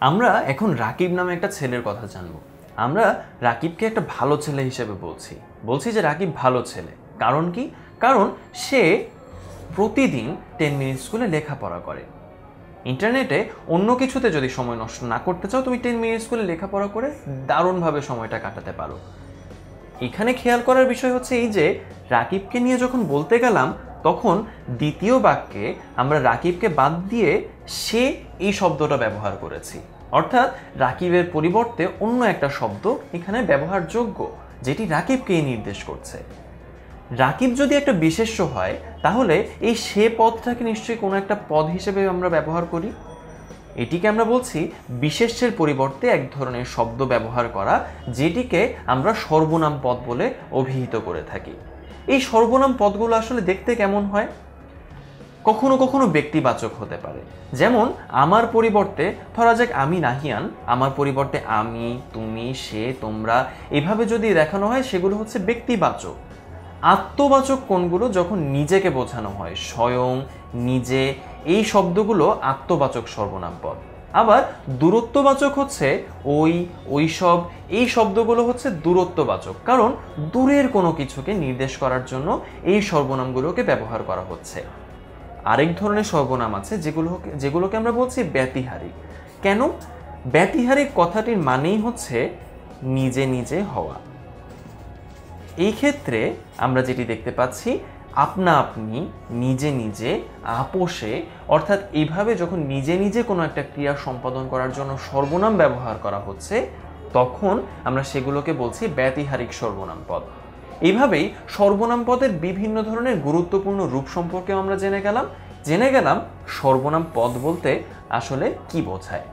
আমরা এখন রাকিব নামে একটা ছেলের কথা জানব। আমরা রাকিবকে একটা ভালো ছেলে হিসেবে বলছি যে রাকিব ভালো ছেলে। কারণ কি? কারণ সে প্রতিদিন 10 মিনিট স্কুলে লেখাপড়া করে। ইন্টারনেটে অন্য কিছুতে যদি সময় নষ্ট না করতে চাও, তুমি 10 মিনিট স্কুলে লেখাপড়া করে দারুণভাবে সময়টা কাটাতে পারো। এখানে খেয়াল করার বিষয় হচ্ছে এই যে রাকিবকে নিয়ে যখন বলতে গেলাম, তখন দ্বিতীয় বাক্যে আমরা রাকিবকে বাদ দিয়ে সে এই শব্দটা ব্যবহার করেছি। অর্থাৎ রাকিবের পরিবর্তে অন্য একটা শব্দ এখানে ব্যবহারযোগ্য, যেটি রাকিবকেই নির্দেশ করছে। রাকিব যদি একটা বিশেষ্য হয়, তাহলে এই সে পদটাকে নিশ্চয়ই কোনো একটা পদ হিসেবে আমরা ব্যবহার করি। এটিকে আমরা বলছি বিশেষ্যের পরিবর্তে এক ধরনের শব্দ ব্যবহার করা, যেটিকে আমরা সর্বনাম পদ বলে অভিহিত করে থাকি। এই সর্বনাম পদগুলো আসলে দেখতে কেমন হয়? কখনো কখনো ব্যক্তিবাচক হতে পারে। যেমন আমার পরিবর্তে ধরা যাক আমি নাহিয়ান, আমার পরিবর্তে আমি, তুমি, সে, তোমরা এভাবে যদি দেখানো হয়, সেগুলো হচ্ছে ব্যক্তিবাচক। আত্মবাচক কোনগুলো? যখন নিজেকে বোঝানো হয়, স্বয়ং, নিজে, এই শব্দগুলো আত্মবাচক সর্বনাম পদ। আবার দূরত্ববাচক হচ্ছে ওই, ওইসব, এই শব্দগুলো হচ্ছে দূরত্ববাচক, কারণ দূরের কোনো কিছুকে নির্দেশ করার জন্য এই সর্বনামগুলোকে ব্যবহার করা হচ্ছে। আরেক ধরনের সর্বনাম আছে যেগুলোকে আমরা বলছি ব্যতিহারিক। কেন? ব্যতিহারিক কথাটির মানেই হচ্ছে নিজে নিজে হওয়া। এই ক্ষেত্রে আমরা যেটি দেখতে পাচ্ছি, আপনা আপনি, নিজে নিজে, আপোষে, অর্থাৎ এইভাবে যখন নিজে নিজে কোনো একটা ক্রিয়া সম্পাদন করার জন্য সর্বনাম ব্যবহার করা হচ্ছে, তখন আমরা সেগুলোকে বলছি ব্যতিহারিক সর্বনাম পদ। এইভাবেই সর্বনাম পদের বিভিন্ন ধরনের গুরুত্বপূর্ণ রূপ সম্পর্কে আমরা জেনে গেলাম সর্বনাম পদ বলতে আসলে কি বোঝায়।